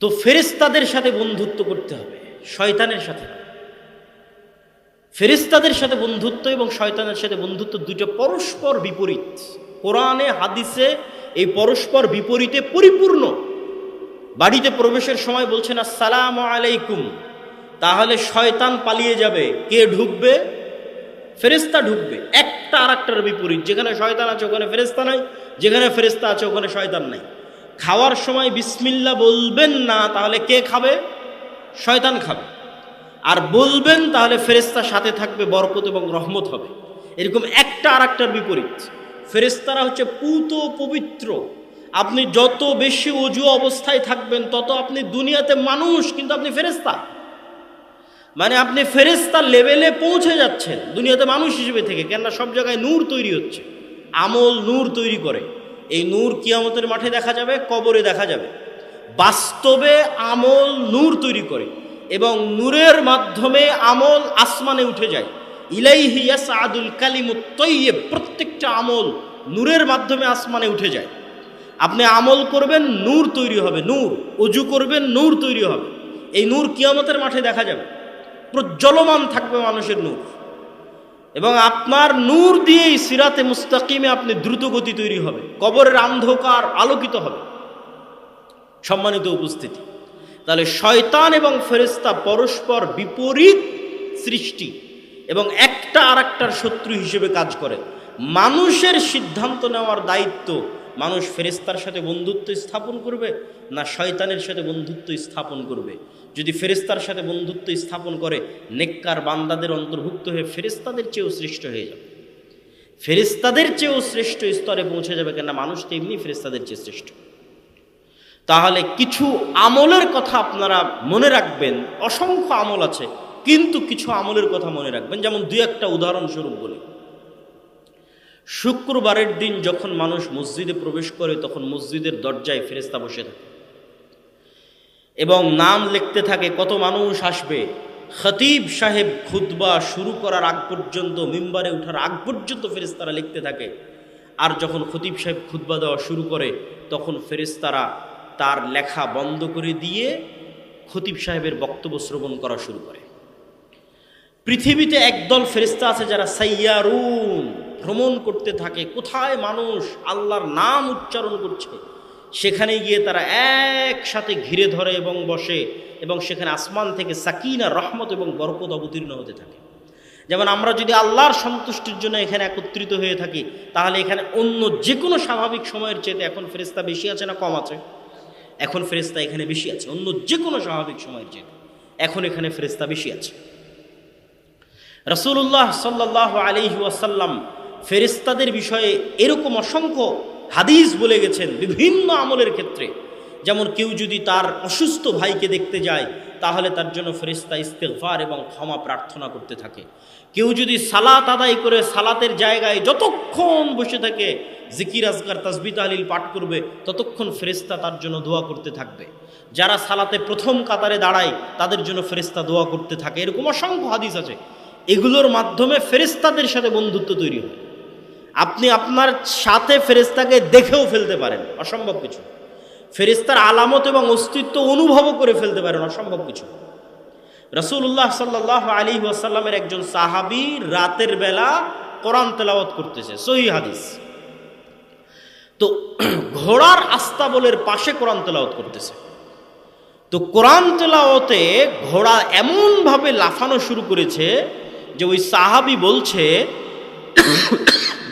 তো ফেরেশতাদের সাথে বন্ধুত্ব করতে হবে, শয়তানের সাথে না। ফেরেশতাদের সাথে বন্ধুত্ব এবং শয়তানের সাথে বন্ধুত্ব দুটো পরস্পর বিপরীত। কোরআনে হাদিসে এই পরস্পর বিপরীতে পরিপূর্ণ। বাড়িতে প্রবেশের সময় বলছেন আসসালামু আলাইকুম, তাহলে শয়তান পালিয়ে যাবে, কে ঢুকবে? ফেরেশতা ঢুকবে। একটা আর একটার বিপরীত, যেখানে শয়তান আছে ওখানে ফেরেশতা নাই, যেখানে ফেরেশতা আছে ওখানে শয়তান নাই। খাওয়ার সময় বিসমিল্লাহ বলবেন না, তাহলে কে খাবে? শয়তান খাবে। আর বলবেন তাহলে ফেরেশতা সাথে থাকবে, বরকত এবং রহমত হবে। এরকম একটা আর একটার বিপরীত। ফেরেশতারা হচ্ছে পূত পবিত্র। আপনি যত বেশি অজু অবস্থায় থাকবেন তত আপনি দুনিয়াতে মানুষ, কিন্তু আপনি ফেরেশতা। মানে আপনি ফেরেশতার লেভেলে পৌঁছে যাচ্ছেন দুনিয়াতে মানুষ হিসেবে থেকে। কেননা সব জায়গায় নূর তৈরি হচ্ছে, আমল নূর তৈরি করে। এই নূর কিয়ামতের মাঠে দেখা যাবে, কবরে দেখা যাবে। বাস্তবে আমল নূর তৈরি করে এবং নূরের মাধ্যমে আমল আসমানে উঠে যায়। ইলাইহি ইয়াসআদুল কালিমুত তাইয়্যিব, প্রত্যেকটা আমল নূরের মাধ্যমে আসমানে উঠে যায়। আপনি আমল করবেন, নূর তৈরি হবে, নূর। ওযু করবেন, নূর তৈরি হবে। এই নূর কিয়ামতের মাঠে দেখা যাবে, প্রজ্বলমান থাকবে মানুষের নূর। এবং আপনার নূর দিয়েই সিরাতে মুস্তাকিমে আপনি দ্রুত গতি তৈরি হবে, কবরের অন্ধকার আলোকিত হবে। সম্মানিত উপস্থিতি, তাহলে শয়তান এবং ফেরেশতা পরস্পর বিপরীত সৃষ্টি এবং একটা আর একটার শত্রু হিসেবে কাজ করে। মানুষের সিদ্ধান্ত নেওয়ার দায়িত্ব, মানুষ ফেরেশতার সাথে বন্ধুত্ব স্থাপন করবে না শয়তানের সাথে বন্ধুত্ব স্থাপন করবে। যদি ফেরেশতার সাথে বন্ধুত্ব স্থাপন করে, নেককার বান্দাদের অন্তর্ভুক্ত হয়ে ফেরেশতাদের চেয়েও শ্রেষ্ঠ হয়ে যাবে, ফেরেশতাদের চেয়েও শ্রেষ্ঠ স্তরে পৌঁছে যাবে। কেননা মানুষ তো এমনি ফেরেশতাদের চেয়ে শ্রেষ্ঠ। তাহলে কিছু আমলের কথা আপনারা মনে রাখবেন। অসংখ্য আমল আছে, কিন্তু কিছু আমলের কথা মনে রাখবেন। যেমন দুই একটা উদাহরণস্বরূপ বলি। শুক্রবারের দিন যখন মানুষ মসজিদে প্রবেশ করে, তখন মসজিদের দরজায় ফেরেশতা বসে থাকে এবং নাম লিখতে থাকে কত মানুষ আসবে। খতিব সাহেব খুতবা শুরু করার আগ পর্যন্ত, মিম্বারে ওঠার আগ পর্যন্ত ফেরেশতারা লিখতে থাকে। আর যখন খতিব সাহেব খুতবা দেওয়া শুরু করে, তখন ফেরেশতারা তার লেখা বন্ধ করে দিয়ে খতিব সাহেবের বক্তব্য শ্রবণ করা শুরু করে। পৃথিবীতে একদল ফেরেশতা আছে যারা সাইয়ারুন, ভ্রমণ করতে থাকে। কোথায় মানুষ আল্লাহর নাম উচ্চারণ করছে, সেখানে গিয়ে তারা একসাথে ঘিরে ধরে এবং বসে, এবং সেখানে আসমান থেকে সাকিনা, রহমত এবং বরকত অবতীর্ণ হতে থাকে। যেমন আমরা যদি আল্লাহর সন্তুষ্টির জন্য এখানে একত্রিত হয়ে থাকি, তাহলে এখানে অন্য যে কোনো স্বাভাবিক সময়ের চেয়ে এখন ফেরেশতা বেশি আছে না কম আছে? এখন ফেরেশতা এখানে বেশি আছে। অন্য যে কোনো স্বাভাবিক সময়ের চেয়ে এখন এখানে ফেরেশতা বেশি আছে। রাসূলুল্লাহ সাল্লাল্লাহু আলাইহি ওয়াসাল্লাম ফেরেশতাদের বিষয়ে এরকম অসংখ্য হাদিস বলে গেছেন বিভিন্ন আমলের ক্ষেত্রে। যেমন কেউ যদি তার অসুস্থ ভাইকে দেখতে যায়, তাহলে তার জন্য ফেরেশতা ইস্তিগফার এবং ক্ষমা প্রার্থনা করতে থাকে। কেউ যদি সালাত আদায় করে সালাতের জায়গায় যতক্ষণ বসে থাকে, জিকির আজকার তাসবিহ তাহলিল পাঠ করবে, ততক্ষণ ফেরেশতা তার জন্য দোয়া করতে থাকবে। যারা সালাতে প্রথম কাতারে দাঁড়ায়, তাদের জন্য ফেরেশতা দোয়া করতে থাকে। এরকম অসংখ্য হাদিস আছে। এগুলোর মাধ্যমে ফেরেশতাদের সাথে বন্ধুত্ব তৈরি হয়। আপনি আপনার সাথে ফেরেশতাকে দেখেও ফেলতে পারেন, অসম্ভব কিছু। ফেরেশতার আলামত এবং অস্তিত্ব অনুভবও করে ফেলতে পারেন, অসম্ভব কিছু। রাসূলুল্লাহ সাল্লাল্লাহু আলাইহি ওয়াসাল্লামের একজন সাহাবী রাতের বেলা কোরআন তেলাওয়াত করতেছে, সহিহ হাদিস। তো ঘোড়ার আস্তাবলের পাশে কোরআন তেলাওয়াত করতেছে। তো কোরআন তেলাওয়াতে ঘোড়া এমনভাবে লাফানো শুরু করেছে যে ওই সাহাবী বলছে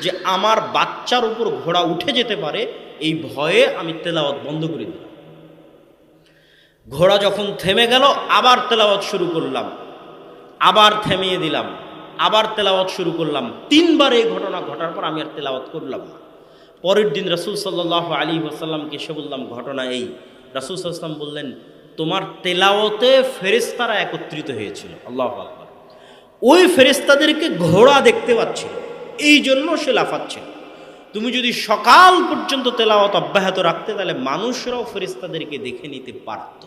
যে আমার বাচ্চার উপর ঘোড়া উঠে যেতে পারে, এই ভয়ে আমি তেলাওয়াত বন্ধ করে দিলাম। ঘোড়া যখন থেমে গেল, আবার তেলাওয়াত শুরু করলাম, আবার থামিয়ে দিলাম, আবার তেলাওয়াত শুরু করলাম। 3 বার এই ঘটনা ঘটার পর আমি আর তেলাওয়াত করলাম না। পরের দিন রাসূল সাল্লাল্লাহু আলাইহি ওয়াসাল্লামকে এসে বললাম ঘটনা এই। রাসূল সাল্লাল্লাহু আলাইহি ওয়াসাল্লাম বললেন, তোমার তেলাওয়াতে ফেরেশতারা একত্রিত হয়েছিল। আল্লাহু আকবার। ওই ফেরেশতাদেরকে ঘোড়া দেখতে পাচ্ছিল, এই জন্য সে লাফাচ্ছিল। তুমি যদি সকাল পর্যন্ত তেলাওয়াত অব্যাহত রাখতে, তাহলে মানুষরাও ফেরেশতাদেরকে দেখে নিতে পারত।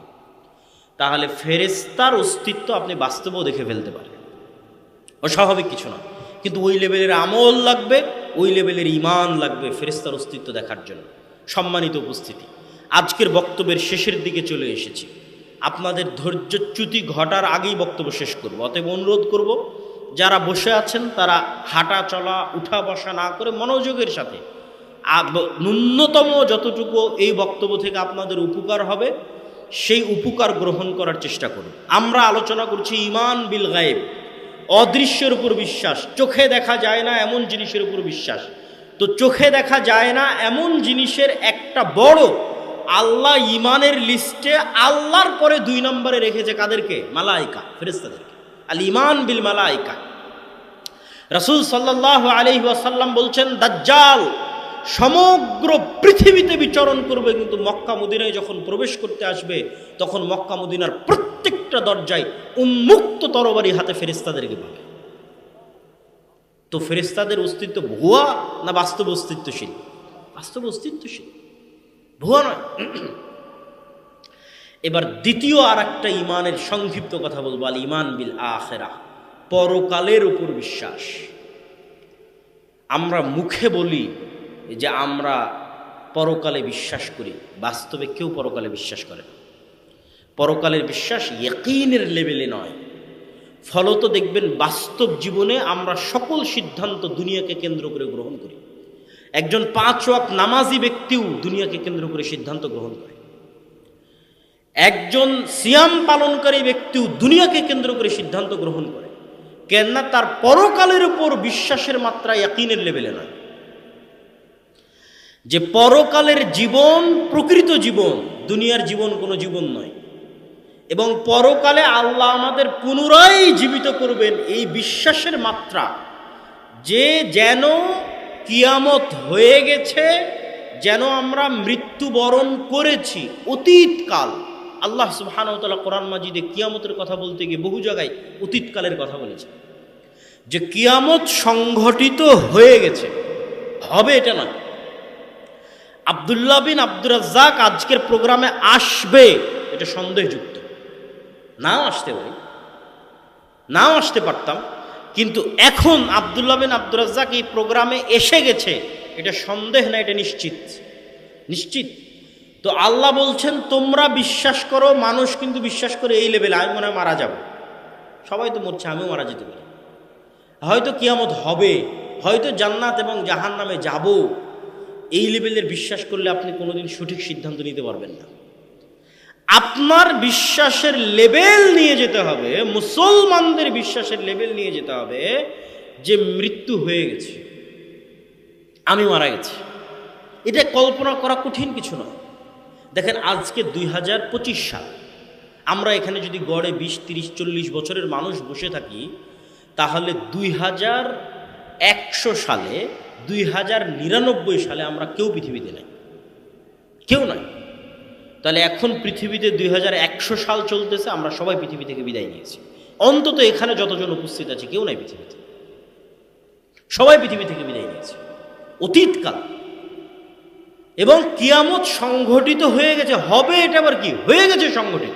তাহলে ফেরেশতার অস্তিত্ব আপনি বাস্তবেও দেখে ফেলতে পারেন, অস্বাভাবিক কিছু না। কিন্তু ওই লেভেলের আমল লাগবে, ওই লেভেলের ঈমান লাগবে ফেরেশতার অস্তিত্ব দেখার জন্য। সম্মানিত উপস্থিতি, আজকের বক্তব্যের শেষের দিকে চলে এসেছি। আপনাদের ধৈর্যচ্যুতি ঘটার আগেই বক্তব্য শেষ করব। অতএব অনুরোধ করব, যারা বসে আছেন তারা হাঁটা চলা উঠা বসা না করে মনোযোগের সাথে ন্যূনতম যতটুকু এই বক্তব্য থেকে আপনাদের উপকার হবে সেই উপকার গ্রহণ করার চেষ্টা করুন। আমরা আলোচনা করছি ঈমান বিল গায়েব, অদৃশ্যের উপর বিশ্বাস। চোখে দেখা যায় না এমন জিনিসের উপর বিশ্বাস। তো চোখে দেখা যায় না এমন জিনিসের একটা বড় আল্লাহ ঈমানের লিস্টে আল্লাহর পরে 2 নম্বরে রেখেছে কাদেরকে? মালায়েকা, ফেরেশতাদেরকে। আল ঈমান বিল মালায়েকা। রাসূল সাল্লাল্লাহু আলাইহি ওয়াসাল্লাম বলছেন, দাজ্জাল সমগ্র পৃথিবীতে বিচরণ করবে, কিন্তু মক্কা মদিনায় যখন প্রবেশ করতে আসবে তখন মক্কা মদিনার প্রত্যেকটা দরজায় উন্মুক্ত তরবারি হাতে ফেরেশতাদেরকে পাবে। তো ফেরেশতাদের অস্তিত্ব ভুয়া না বাস্তব অস্তিত্বশীল? বাস্তব অস্তিত্বশীল, ভুয়া নয়। এবার দ্বিতীয় আর একটা ঈমানের সংক্ষিপ্ত কথা বলবো, আল ঈমান বিল আখিরাহ, পরকালের উপর বিশ্বাস। আমরা মুখে বলি যে আমরা পরকালে বিশ্বাস করি, বাস্তবে কেউ পরকালে বিশ্বাস করে না। পরকালের বিশ্বাস ইয়াকিনের লেভেলে নয়। ফলত দেখবেন বাস্তব জীবনে আমরা সকল সিদ্ধান্ত দুনিয়াকে কেন্দ্র করে গ্রহণ করি। একজন 5 ওয়াক্ত নামাজি ব্যক্তিও দুনিয়াকে কেন্দ্র করে সিদ্ধান্ত গ্রহণ করে। একজন সিয়াম পালনকারী ব্যক্তিও দুনিয়াকে কেন্দ্র করে সিদ্ধান্ত গ্রহণ করে। কেননা তার পরকালের উপর বিশ্বাসের মাত্রা ইয়াকিনের লেভেলে নয়। যে পরকালের জীবন প্রকৃত জীবন, দুনিয়ার জীবন কোনো জীবন নয়, এবং পরকালে আল্লাহ আমাদের পুনরায় জীবিত করবেন, এই বিশ্বাসের মাত্রা, যে যেন কিয়ামত হয়ে গেছে, যেন আমরা মৃত্যুবরণ করেছি অতীতকাল। আল্লাহ সুবহানাহু ওয়া তাআলা কোরআন মাজিদে কিয়ামতের কথা বলতে গিয়ে বহু জায়গায় অতীতকালের কথা বলেছে, যে কিয়ামত সংঘটিত হয়ে গেছে, হবে এটা না। আব্দুল্লাহ বিন আব্দুর রাজ্জাক আজকের প্রোগ্রামে আসবে এটা সন্দেহযুক্ত। নাও আসতে পারি, নাও আসতে পারতাম, কিন্তু এখন আব্দুল্লাহ বিন আব্দুর রাজ্জাক এই প্রোগ্রামে এসে গেছে, এটা সন্দেহ না, এটা নিশ্চিত, নিশ্চিত। তো আল্লাহ বলছেন তোমরা বিশ্বাস করো। মানুষ কিন্তু বিশ্বাস করে এই লেভেলে, আমি মনে হয় মারা যাব। সবাই তো মরছে, আমিও মারা যেতে পারি, হয়তো কিয়ামত হবে, হয়তো জান্নাত এবং জাহান্নামে যাব। এই লেভেলের বিশ্বাস করলে আপনি কোনোদিন সঠিক সিদ্ধান্ত নিতে পারবেন না। আপনার বিশ্বাসের লেভেল নিয়ে যেতে হবে, মুসলমানদের বিশ্বাসের লেভেল নিয়ে যেতে হবে যে মৃত্যু হয়ে গেছে, আমি মারা গেছি। এটা কল্পনা করা কঠিন কিছু নয়। দেখেন আজকে 2025 সাল, আমরা এখানে যদি গড়ে 20, 30, 40 বছরের মানুষ বসে থাকি, তাহলে 2100 সালে, 2099 সালে আমরা কেউ পৃথিবীতে নাই, কেউ নাই। তাহলে এখন পৃথিবীতে 2100 সাল চলতেছে, আমরা সবাই পৃথিবী থেকে বিদায় নিয়েছি। অন্তত এখানে যতজন উপস্থিত আছে কেউ নাই পৃথিবীতে, সবাই পৃথিবী থেকে বিদায় নিয়েছে অতীতকাল। এবং কিয়ামত সংঘটিত হয়ে গেছে, হবে, এটা আবার কি হয়ে গেছে সংঘটিত।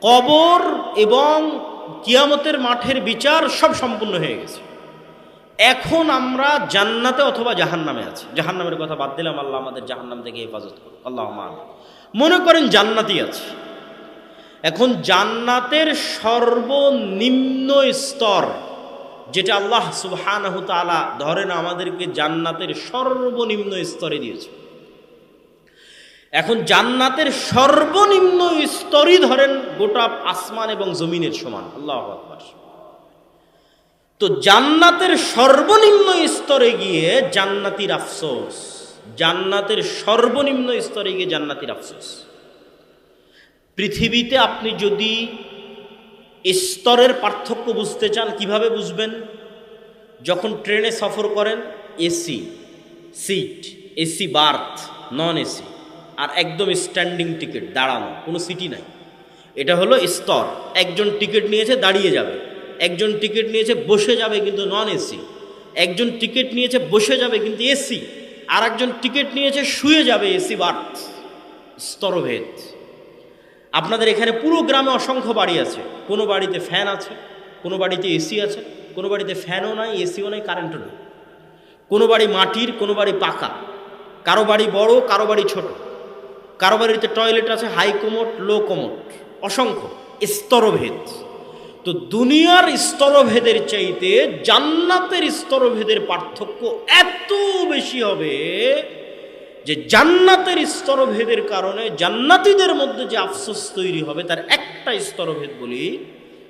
কবর এবং কিয়ামতের মাঠের বিচার সব সম্পূর্ণ হয়ে গেছে। এখন আমরা জান্নাতে অথবা জাহান্নামে আছি। জাহান্নামের কথা বাদ দিলাম, আল্লাহ আমাদের জাহান্নাম থেকে হেফাজত করুন, আল্লাহুম্মা আমিন। মনে করেন জান্নাতি আছে। এখন জান্নাতের সর্বনিম্ন স্তর, যেটা আল্লাহ সুবহানাহু তাআলা ধরেন আমাদেরকে জান্নাতের সর্বনিম্ন স্তরে দিয়েছে। এখন জান্নাতের সর্বনিম্ন স্তরই ধরেন গোটা আসমান এবং জমিনের সমান। আল্লাহু আকবার। তো জান্নাতের সর্বনিম্ন স্তরে গিয়ে জান্নাতীর আফসোস, জান্নাতের সর্বনিম্ন স্তরে গিয়ে জান্নাতীর আফসোস। পৃথিবীতে আপনি যদি স্তরের পার্থক্য বুঝতে চান, কিভাবে বুঝবেন? যখন ট্রেনে সফর করেন, AC seat, AC berth, non AC, আর একদম স্ট্যান্ডিং টিকিট, দাঁড়ানো, কোনো সিটি নাই। এটা হলো স্তর। একজন টিকিট নিয়েছে দাঁড়িয়ে যাবে, একজন টিকিট নিয়েছে বসে যাবে কিন্তু নন এসি, একজন টিকিট নিয়েছে বসে যাবে কিন্তু এসি, আর একজন টিকিট নিয়েছে শুয়ে যাবে, এসি বার্থ। স্তরভেদ। আপনাদের এখানে পুরো গ্রামে অসংখ্য বাড়ি আছে, কোনো বাড়িতে ফ্যান আছে, কোনো বাড়িতে এসি আছে, কোনো বাড়িতে ফ্যানও নাই, এসিও নাই, কারেন্টও নেই। কোনো বাড়ি মাটির, কোনো বাড়ি পাকা, কারো বাড়ি বড়, কারো বাড়ি ছোট। কারো বাড়িতে টয়লেট আছে হাই কোমোড, লো কোমোড, অসংখ্য স্তরভেদ। তো দুনিয়ার স্তরভেদের চাইতে জান্নাতের স্তরভেদের পার্থক্য এত বেশি হবে যে জান্নাতের স্তরভেদের কারণে জান্নাতীদের মধ্যে যে আফসোস তৈরি হবে তার একটা স্তরভেদ বলি,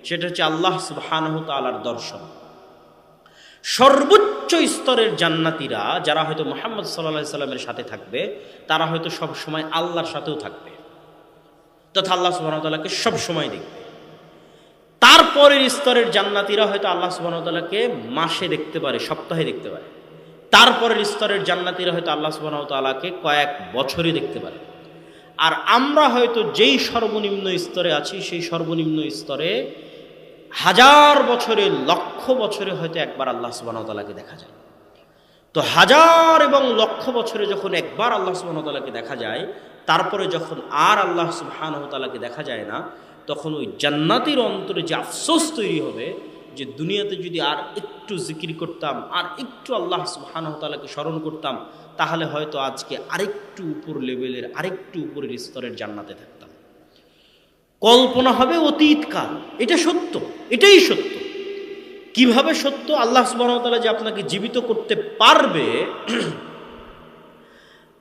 সেটা হচ্ছে আল্লাহ সুবহানাহু ওয়া তাআলার দর্শন। সর্বোচ্চ স্তরের জান্নাতীরা যারা হয়তো মুহাম্মদ সাল্লাল্লাহু আলাইহি সাল্লামের সাথে থাকবে, তারা হয়তো সব সময় আল্লাহর সাথেও থাকবে, তথা আল্লাহ সুবহানাহু ওয়া তাআলাকে সব সময় দেখবে। তারপরের স্তরের জান্নাতীরা হয়তো আল্লাহ সুবহানাহু ওয়া তাআলাকে মাসে দেখতে পারে, সপ্তাহে দেখতে পারে। তারপরের স্তরের জান্নাতীরা হয়তো আল্লাহ সুবহানাহু ওয়া তাআলাকে কয়েক বছরে দেখতে পারে। আর আমরা হয়তো যেই সর্বনিম্ন স্তরে আছি, সেই সর্বনিম্ন স্তরে হাজার বছরে, লক্ষ বছরে হয়তো একবার আল্লাহ সুবহানাহু ওয়া তাআলাকে দেখা যায়। তো হাজার এবং লক্ষ বছরে যখন একবার আল্লাহ সুবহানাহু ওয়া তাআলাকে দেখা যায়, তারপরে যখন আর আল্লাহ সুবহানাহু ওয়া তাআলাকে দেখা যায় না, তখন ওই জান্নাতীর অন্তরে যে আফসোস তৈরি হবে যে দুনিয়াতে যদি আর একটু জিকির করতাম, আর একটু আল্লাহ সুবহানাহু ওয়া তাআলাকে স্মরণ করতাম, তাহলে হয়তো আজকে আরেকটু উপর লেভেলের, আরেকটু উপরের স্তরের জান্নাতে থাকতাম। কল্পনা হবে অতীতকাল। এটা সত্য, এটাই সত্য। কিভাবে সত্য? আল্লাহ সুবহানাহু ওয়া তাআলা যে আপনাকে জীবিত করতে পারবে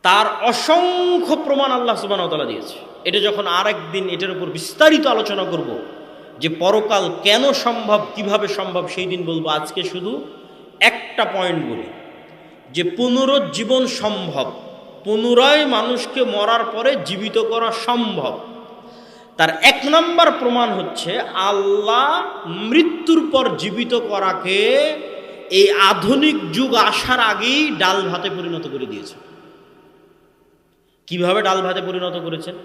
তার অসংখ্য প্রমাণ আল্লাহ সুবহানাহু ওয়া তাআলা দিয়েছে। এটা যখন আর একদিন এটার উপর বিস্তারিত আলোচনা করব যে পরকাল কেন সম্ভব, কিভাবে সম্ভব, সেই দিন বলবো। আজকে শুধু একটা পয়েন্ট বলি যে পুনরুজ্জীবন সম্ভব, পুনরায় মানুষকে মরার পরে জীবিত করা সম্ভব। তার এক নম্বর প্রমাণ হচ্ছে আল্লাহ মৃত্যুর পর জীবিত করাকে এই আধুনিক যুগ আসার আগেই ডাল ভাতে পরিণত করে দিয়েছে। কিভাবে ডাল ভাতে পরিণত করেছেন?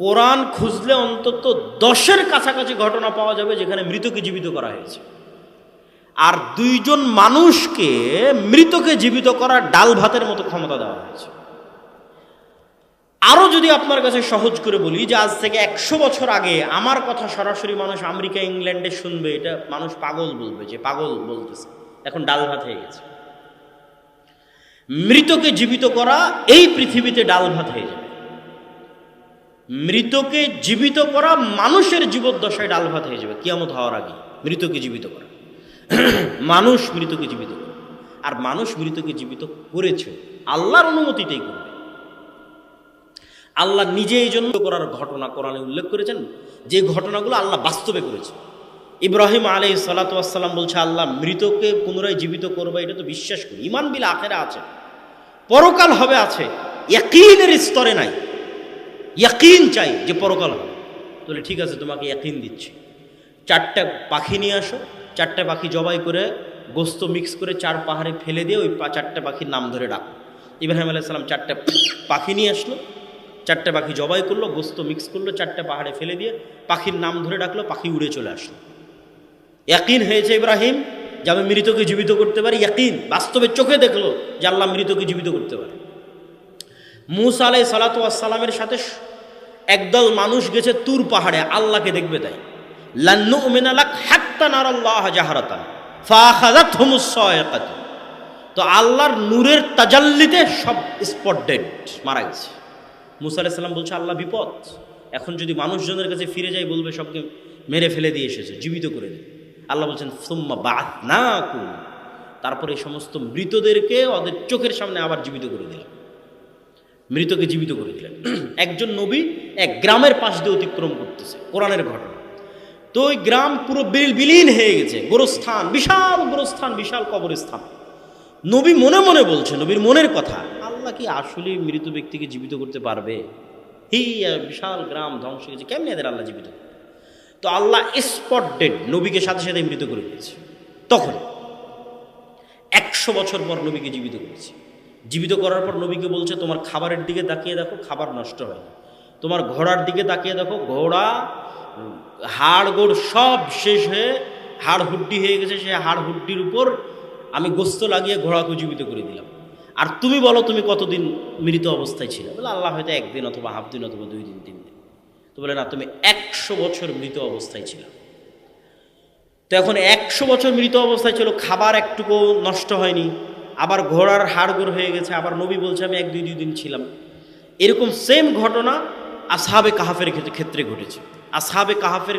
কোরআন খুঁজলে অন্তত 10-এর কাছাকাছি ঘটনা পাওয়া যাবে যেখানে মৃতকে জীবিত করা হয়েছে। আর 2 জন মানুষকে মৃতকে জীবিত করার ডাল ভাতের মতো ক্ষমতা দেওয়া হয়েছে। আরও যদি আপনার কাছে সহজ করে বলি যে আজ থেকে 100 বছর আগে আমার কথা সরাসরি মানুষ আমেরিকা, ইংল্যান্ডে শুনবে, এটা মানুষ পাগল বলবে, যে পাগল বলতেছে। এখন ডাল ভাত হয়ে গেছে। মৃতকে জীবিত করা এই পৃথিবীতে ডাল ভাত হয়ে যাবে। মৃতকে জীবিত করা মানুষের জীবদ্দশায় ডাল ভাত হয়ে যাবে কিয়ামত হওয়ার আগে। মৃতকে জীবিত করা, মানুষ মৃতকে জীবিত করে, আর মানুষ মৃতকে জীবিত করেছে আল্লাহর অনুমতিতেই করবে। আল্লাহ নিজে এই জন্য করার ঘটনা কোরআনে উল্লেখ করেছেন, যে ঘটনাগুলো আল্লাহ বাস্তবে করেছে। ইব্রাহিম আলাইহিস সালাতু ওয়াস সালাম বলছে আল্লাহ মৃতকে পুনরায় জীবিত করবে, এটা তো বিশ্বাস করি, ঈমান বিল আখিরা আছে, পরকাল হবে আছে, ইয়াকিনের স্তরে নাই। ইয়াকিন চাই যে পরকাল হবে। তাহলে ঠিক আছে, তোমাকে ইয়াকিন দিচ্ছি, 4টা পাখি নিয়ে আসো, 4টা পাখি জবাই করে গোস্ত মিক্স করে 4 পাহাড়ে ফেলে দিয়ে ওই 4টা পাখির নাম ধরে ডাকো। ইব্রাহিম আলাইহিস সালাম 4টা পাখি নিয়ে আসলো, 4টা পাখি জবাই করলো, গোস্ত মিক্স করলো, 4টা পাহাড়ে ফেলে দিয়ে পাখির নাম ধরে ডাকলো, পাখি উড়ে চলে আসলো। ইয়াকিন হয়েছে ইব্রাহিম যে আমি মৃতকে জীবিত করতে পারি। ইয়াকিন, বাস্তবে চোখে দেখলো যে আল্লাহ মৃতকে জীবিত করতে পারে। মূসা আলাইহিস সালাতু ওয়াস সালামের সাথে একদল মানুষ গেছে তুর পাহাড়ে, আল্লাহকে দেখবে। তাই লান নুমিনা লাক হাত্তা নারাল্লাহ জাহরাতান ফাআখাযাতহুমুস সায়কাতু। তো আল্লাহর নূরের তাজাল্লিতে সব স্পট ডেড, মারা গেছে। মূসা আলাইহিস সালাম বলছে আল্লাহ বিপদ, এখন যদি মানুষজনের কাছে ফিরে যাই বলবে সবকে মেরে ফেলে দিয়ে এসেছে, জীবিত করে দেবে। আল্লাহ বলছেন সুম্মা বা'আথনাকুম, তারপরে এই সমস্ত মৃতদেরকে ওদের চোখের সামনে আবার জীবিত করে দিলাম, মৃতকে জীবিত করে দিলেন। একজন নবী এক গ্রামের পাশ দিয়ে অতিক্রম করতেছে, কোরআনের ঘটনা। তো ওই গ্রাম পুরো বিলীন হয়ে গেছে, গোরস্থান, বিশাল গোরস্থান, বিশাল কবরস্থান। নবী মনে মনে বলছে, নবীর মনের কথা, আল্লাহ কি আসলে মৃত ব্যক্তিকে জীবিত করতে পারবে? বিশাল গ্রাম ধ্বংস হয়ে গেছে, কেমনি এদের আল্লাহ জীবিত করবে? তো আল্লাহ স্পট ডেড নবীকে সাথে সাথে মৃত করে দিয়েছে। তখন 100 বছর পর নবীকে জীবিত করেছে। জীবিত করার পর নবীকে বলছে তোমার খাবারের দিকে তাকিয়ে দেখো, খাবার নষ্ট হয় না। তোমার ঘোড়ার দিকে তাকিয়ে দেখো, ঘোড়া হাড় গোড় সব শেষ হয়ে হাড় হুড্ডি হয়ে গেছে, সে হাড় হুড্ডির উপর আমি গোস্ত লাগিয়ে ঘোড়াকে জীবিত করে দিলাম। আর তুমি বলো তুমি কতদিন মৃত অবস্থায় ছিলে? বলে আল্লাহ হয়তো 1 দিন অথবা হাফ দিন অথবা 2 দিন 3 দিন। তো বলে না, তুমি 100 বছর মৃত অবস্থায় ছিল। তো এখন 100 বছর মৃত অবস্থায় ছিল, খাবার একটুকু নষ্ট হয়নি, আবার ঘোড়ার হাড়গোড় হয়ে গেছে, আবার নবী বলছে আমি 1-2 দিন ছিলাম। এরকম সেম ঘটনা আসহাবে কাহাফের ক্ষেত্রে ঘটেছে। আসহাবে কাহাফের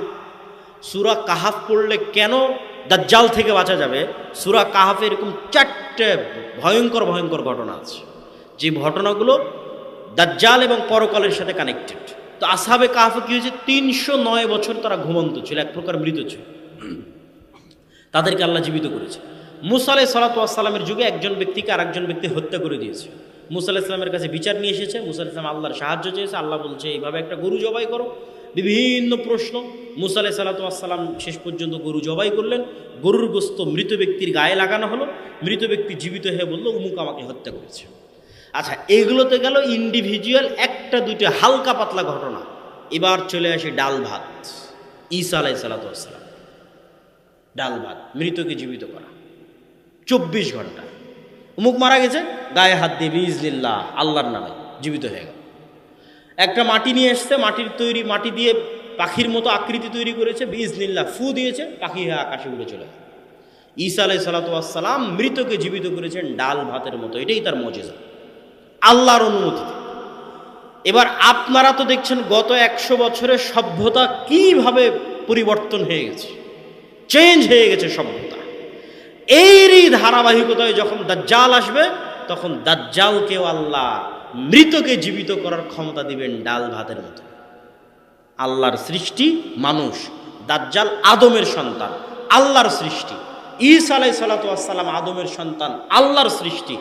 সূরা কাহাফ পড়লে কেন দাজ্জাল থেকে বাঁচা যাবে, সূরা কাহাফে এরকম 4টে ভয়ঙ্কর ভয়ঙ্কর ঘটনা আছে, যে ঘটনাগুলো দাজ্জাল এবং পরকালের সাথে কানেক্টেড। তো আসহাবে কাহাফে কি হয়েছে, 309 বছর তারা ঘুমন্ত ছিল, এক প্রকার মৃত ছিল, তাদেরকে আল্লাহ জীবিত করেছে। মুসা আলাইহিস সালাতু ওয়াস সালামের যুগে একজন ব্যক্তিকে আরেকজন ব্যক্তি হত্যা করে দিয়েছে। মুসা আলাইহিস সালামের কাছে বিচার নিয়ে এসেছে, মুসা আলাইহিস সালাম আল্লাহর সাহায্য চেয়েছে, আল্লাহ বলছে এইভাবে একটা গরু জবাই করো, বিভিন্ন প্রশ্ন। মুসা আলাইহিস সালাতু ওয়াস সালাম শেষ পর্যন্ত গরু জবাই করলেন, গরুর গোশত মৃত ব্যক্তির গায়ে লাগানো হলো, মৃত ব্যক্তি জীবিত হয়ে বলল উমুক আমাকে হত্যা করেছে। আচ্ছা, এগুলোতে গেল ইন্ডিভিজুয়াল একটা দুইটা হালকা পাতলা ঘটনা। এবার চলে আসে ডাল ভাত। ঈসা আলাইহিস সালাতু ওয়াস সালাম ডাল ভাত, মৃতকে জীবিত করা 24 ঘন্টা। অমুক মারা গেছে, গায়ে হাত দিয়ে বিইজনিল্লাহ আল্লাহর নামে জীবিত হয়ে গেল। একটা মাটি নিয়ে এসছে, মাটির তৈরি মাটি দিয়ে পাখির মতো আকৃতি তৈরি করেছে, বিইজনিল্লাহ ফু দিয়েছে, পাখি হয়ে আকাশে উড়ে চলে গেল। ঈসা আলাইহিস সালাতু ওয়াস সালাম মৃতকে জীবিত করেছেন ডাল ভাতের মতো, এটাই তার মুজিজা, আল্লাহর অনুমতিতে। এবার আপনারা তো দেখছেন গত 100 বছরের সভ্যতা কিভাবে পরিবর্তন হয়ে গেছে, চেঞ্জ হয়ে গেছে সভ্যতা। এরই ধারাবাহিকতায় যখন দাজ্জাল আসবে, তখন দাজ্জালকেও আল্লাহ মৃতকে জীবিত করার ক্ষমতা দিবেন ডাল ভাতের মতো। আল্লাহর সৃষ্টি মানুষ, দাজ্জাল আদমের সন্তান, আল্লাহর সৃষ্টি। ঈসা আলাইহিস সালাতু ওয়াস সালাম আদমের সন্তান, আল্লাহর সৃষ্টি।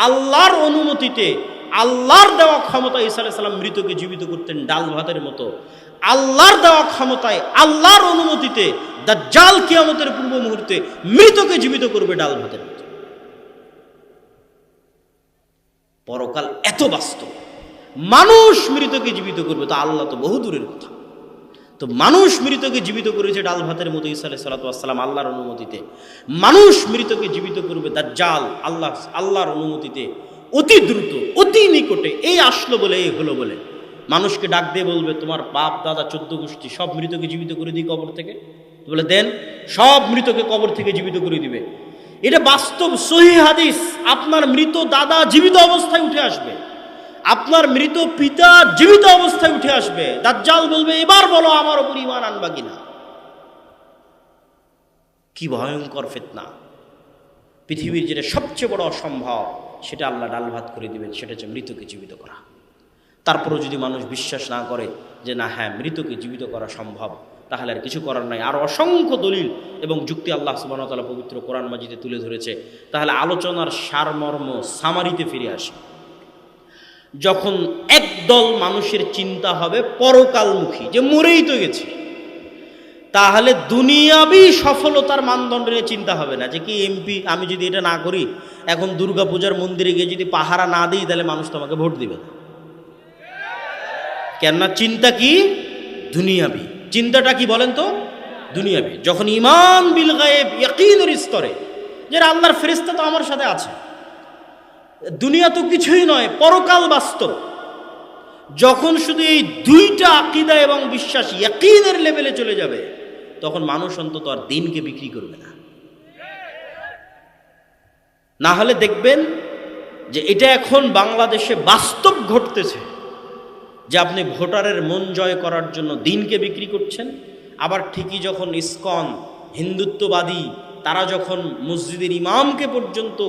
আল্লাহর অনুমতিতে, আল্লাহর দেওয়া ক্ষমতা ঈসা আলাইহিস সালাম মৃতকে জীবিত করতেন ডাল ভাতের মতো। আল্লাহর দেওয়া ক্ষমতায়, আল্লাহর অনুমতিতে দাজ্জাল কিয়ামতের পূর্ব মুহূর্তে মৃতকে জীবিত করবে ডাল ভাতের মতো। পরকাল এত বাস্তব, মানুষ মৃতকে জীবিত করবে, তো আল্লাহ তো বহু দূরের কথা। তো মানুষ মৃতকে জীবিত করেছে ডাল ভাতের মতো ঈসা আলাইহিস সালাতু ওয়াস সালাম আল্লাহর অনুমতিতে। মানুষ মৃতকে জীবিত করবে দাজ্জাল আল্লাহর অনুমতিতে, অতি দ্রুত, অতি নিকটে। এই আসলো বলে, এই হলো বলে মানুষকে ডাক দিয়ে বলবে তোমার বাপ দাদা 14 গোষ্ঠী সব মৃতকে জীবিত করে দিই কবর থেকে। বলে দেন, সব মৃতকে কবর থেকে জীবিত করে দিবে। এটা বাস্তব সহিহ হাদিস। আপনার মৃত দাদা জীবিত অবস্থায় উঠে আসবে, আপনার মৃত পিতা জীবিত অবস্থায় উঠে আসবে। দাজ্জাল বলবে এবার বলো আমার উপর ঈমান আনবা কিনা। কি ভয়ঙ্কর ফিতনা! পৃথিবীর যেটা সবচেয়ে বড় অসম্ভব, সেটা আল্লাহ ডাল ভাত করে দিবেন, সেটা হচ্ছে মৃতকে জীবিত করা। তারপরেও যদি মানুষ বিশ্বাস না করে যে না, হ্যাঁ মৃতকে জীবিত করা সম্ভব, তাহলে আর কিছু করার নাই। আর অসংখ্য দলিল এবং যুক্তি আল্লাহ সুবহানাহু ওয়া তাআলা পবিত্র কোরআন মাজিদে তুলে ধরেছে। তাহলে আলোচনার সারমর্ম সামারিতে ফিরে আসে। যখন একদল মানুষের চিন্তা হবে পরকালমুখী, যে মরেই তো গেছে, তাহলে দুনিয়াবি সফলতার মানদণ্ড নিয়ে চিন্তা হবে না যে কি এমপি আমি যদি এটা না করি, এখন দুর্গাপূজার মন্দিরে গিয়ে যদি পাহারা না দিই, তাহলে মানুষ তোমাকে ভোট দিবে না। কেননা চিন্তা কি? দুনিয়াবি। চিন্তাটা কি বলেন তো? দুনিয়াবি। যখন ঈমান বিল গায়েব, ইয়াকিনের স্তরে, যে আল্লাহর ফেরেশতা তো আমার সাথে আছে, দুনিয়া তো কিছুই নয়, পরকাল বাস্তব। যখন শুধু এই দুইটা আকীদা এবং বিশ্বাস ইয়াকিনের লেভেলে চলে যাবে, তখন মানুষ অন্তত আর দিনকে বিক্রি করবে না। না হলে দেখবেন যে এটা এখন বাংলাদেশে বাস্তব ঘটতেছে, যে আপনি ভোটারের মন জয় করার জন্য দিনকে বিক্রি করছেন। আবার ঠিকই যখন ইসকন হিন্দুত্ববাদী, তারা যখন মসজিদের ইমামকে পর্যন্ত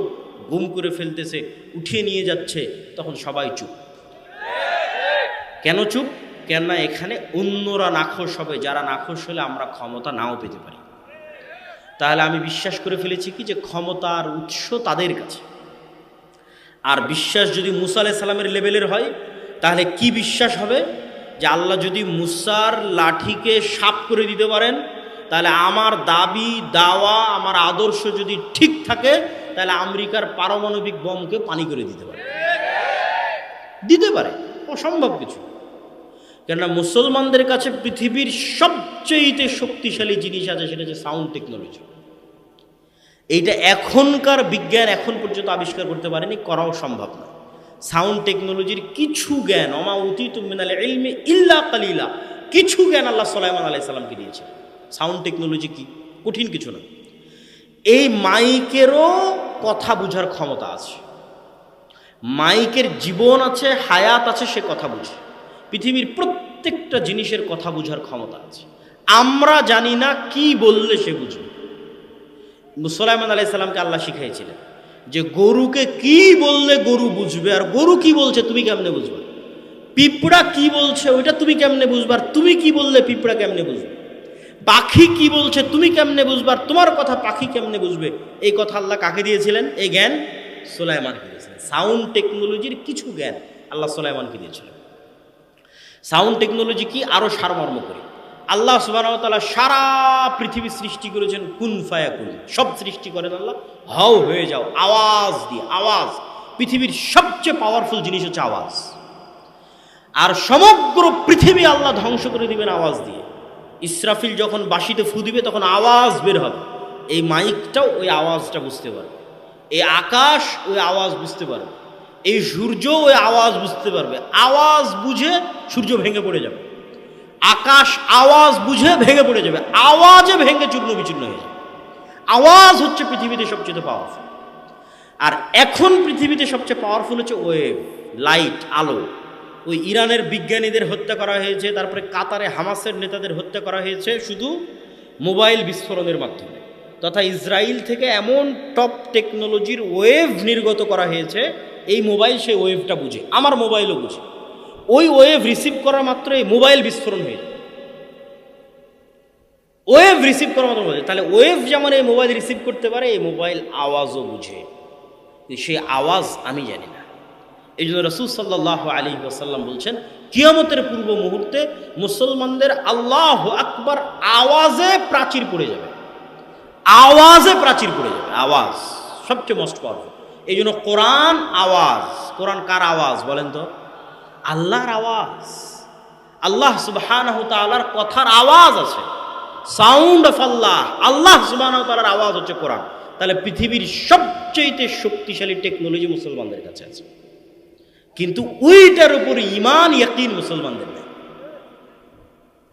গুম করে ফেলতেছে, উঠিয়ে নিয়ে যাচ্ছে, তখন সবাই চুপ। কেন চুপ? কেননা এখানে অন্যরা নাখোশ হবে, যারা নাখোশ হলে আমরা ক্ষমতা নাও পেতে পারি। তাহলে আমি বিশ্বাস করে ফেলেছি কি, যে ক্ষমতার উৎস তাদের কাছে। আর বিশ্বাস যদি মুসা আলাইহিস সালামের লেভেলের হয়, তাহলে কি বিশ্বাস হবে? যে আল্লাহ যদি মুসার লাঠিকে সাপ করে দিতে পারেন, তাহলে আমার দাবি দাওয়া, আমার আদর্শ যদি ঠিক থাকে, তাহলে আমেরিকার পারমাণবিক বোমকে পানি করে দিতে পারে। অসম্ভব কিছু। কেননা মুসলমানদের কাছে পৃথিবীর সবচেয়ে শক্তিশালী জিনিস আছে, সেটা হচ্ছে সাউন্ড টেকনোলজি। এইটা এখনকার বিজ্ঞান এখন পর্যন্ত আবিষ্কার করতে পারেনি, করাও সম্ভব না। সাউন্ড টেকনোলজির কিছু জ্ঞান, ওমা উতীতুম মিনাল ইলমি ইল্লা কালিলা, কিছু জ্ঞান আল্লাহ সুলাইমান আলাইহিস সালামকে দিয়েছে। সাউন্ড টেকনোলজি কি কঠিন কিছু না। এই মাইকেরও কথা বোঝার ক্ষমতা আছে। মাইকের জীবন আছে, হায়াত আছে, সে কথা বুঝে। পৃথিবীর প্রত্যেকটা জিনিসের কথা বুঝার ক্ষমতা আছে। আমরা জানি না কি বললে সে বুঝবে। সুলাইমান আলাইহিস সালামকে আল্লাহ শিখাইছিলেন যে গরুকে কি বললে গরু বুঝবে, আর গরু কি বলছে তুমি কেমনে বুঝবে। পিঁপড়া কি বলছে ওইটা তুমি কেমনে বুঝবে, আর তুমি কি বললে পিঁপড়া কেমনে বুঝবে। পাখি কি বলছে তুমি কেমনে বুঝবে, আর তোমার কথা পাখি কেমনে বুঝবে। এই কথা আল্লাহ কাকে দিয়েছিলেন? এই জ্ঞান সুলাইমানকে দিয়েছিলেন। সাউন্ড টেকনোলজির কিছু জ্ঞান আল্লাহ সুলাইমানকে দিয়েছিলেন। সাউন্ড টেকনোলজি কি আরো সারমর্ম করি। আল্লাহ সুবহানাহু ওয়া তাআলা সারা পৃথিবী সৃষ্টি করেছেন কুন ফায়াকুন, সব সৃষ্টি করেন আল্লাহ হাও হয়ে যাও, আওয়াজ দিয়ে। আওয়াজ পৃথিবীর সবচেয়ে পাওয়ারফুল জিনিস হচ্ছে আওয়াজ। আর সমগ্র পৃথিবী আল্লাহ ধ্বংস করে দিবেন আওয়াজ দিয়ে। ইসরাফিল যখন বাঁশিতে ফু দিবে তখন আওয়াজ বের হবে। এই মাইকটাও ওই আওয়াজটা বুঝতে পারবে, এই আকাশ ওই আওয়াজ বুঝতে পারবে, এই সূর্য ওই আওয়াজ বুঝতে পারবে। আওয়াজ বুঝে সূর্য ভেঙে পড়ে যাবে, আকাশ আওয়াজ বুঝে ভেঙে পড়ে যাবে, আওয়াজে ভেঙে চূর্ণ বিচূর্ণ হয়ে যাবে। আওয়াজ হচ্ছে পৃথিবীতে সবচেয়ে পাওয়ারফুল। আর এখন পৃথিবীতে সবচেয়ে পাওয়ারফুল হচ্ছে ওয়েভ, লাইট, আলো। ওই ইরানের বিজ্ঞানীদের হত্যা করা হয়েছে, তারপরে কাতারে হামাসের নেতাদের হত্যা করা হয়েছে শুধু মোবাইল বিস্ফোরণের মাধ্যমে। তথা ইসরায়েল থেকে এমন টপ টেকনোলজির ওয়েভ নির্গত করা হয়েছে, এই মোবাইল সেই ওয়েভটা বুঝে, আমার মোবাইলও বুঝে। ওই ওয়েভ রিসিভ করা মাত্র এই মোবাইল বিস্ফোরণ হয়ে যায়। ওয়েভ রিসিভ করা মাত্র বোঝে। তাহলে ওয়েভ যেমন এই মোবাইল রিসিভ করতে পারে, এই মোবাইল আওয়াজও বুঝে। সে আওয়াজ আমি জানি না। এই জন্য রাসূল সাল্লাল্লাহু আলাইহি ওয়াসাল্লাম বলছেন কিয়ামতের পূর্ব মুহূর্তে মুসলমানদের আল্লাহু আকবার আওয়াজে প্রাচীর পড়ে যাবে, আওয়াজে প্রাচীর পড়ে যাবে। আওয়াজ সবচেয়ে মোস্ট পাওয়ারফুল। এই জন্য কোরআন আওয়াজ। কোরআন কার আওয়াজ বলেন তো? আল্লাহর আওয়াজ। আল্লাহ সুবহানাহু ওয়া তাআলার কথার আওয়াজ আছে, সাউন্ড অফ আল্লাহ। আল্লাহ সুবহানাহু ওয়া তাআলার আওয়াজ হচ্ছে কোরআন। তাহলে পৃথিবীর সবচেয়ে শক্তিশালী টেকনোলজি মুসলমানদের কাছে আছে, কিন্তু ওইটার উপর ঈমান ইয়াকিন মুসলমানদের নেই।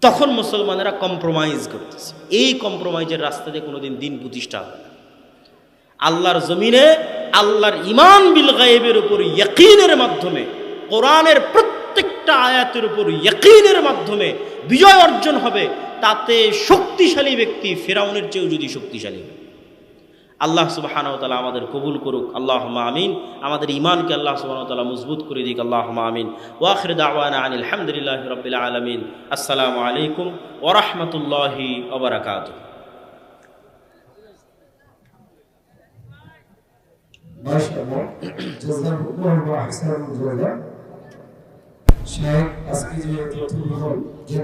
তখন মুসলমানেরা কম্প্রোমাইজ করতেছে। এই কম্প্রোমাইজের রাস্তা দিয়ে কোনোদিন দিন প্রতিষ্ঠা হবে না। আল্লাহর জমিনে আল্লাহর ঈমান বিল গায়বের উপর ইয়াকিনের মাধ্যমে, কোরআনের প্রত্যেকটা আয়াতের উপর ইয়াকিনের মাধ্যমে বিজয় অর্জন হবে। তাতে শক্তিশালী ব্যক্তি ফিরআউনের চেয়েও যদি শক্তিশালী হয়। আল্লাহ সুবহানাহু ওয়া তাআলা আমাদের কবুল করুক, আল্লাহুম্মা আমিন। আমাদের ঈমানকে আল্লাহ সুবহানাহু ওয়া তাআলা মজবুত করে দিক, আল্লাহুম্মা আমিন। ওয়া আখিরু দাওয়ানা আনিল হামদুলিল্লাহি রাব্বিল আলামিন। আসসালামু আলাইকুম ওয়া রাহমাতুল্লাহি ওয়া বারাকাতুহু। মাশাআল্লাহ, জাযাকুমুল্লাহু আহসানাল জাযা। শেখ আজকে যে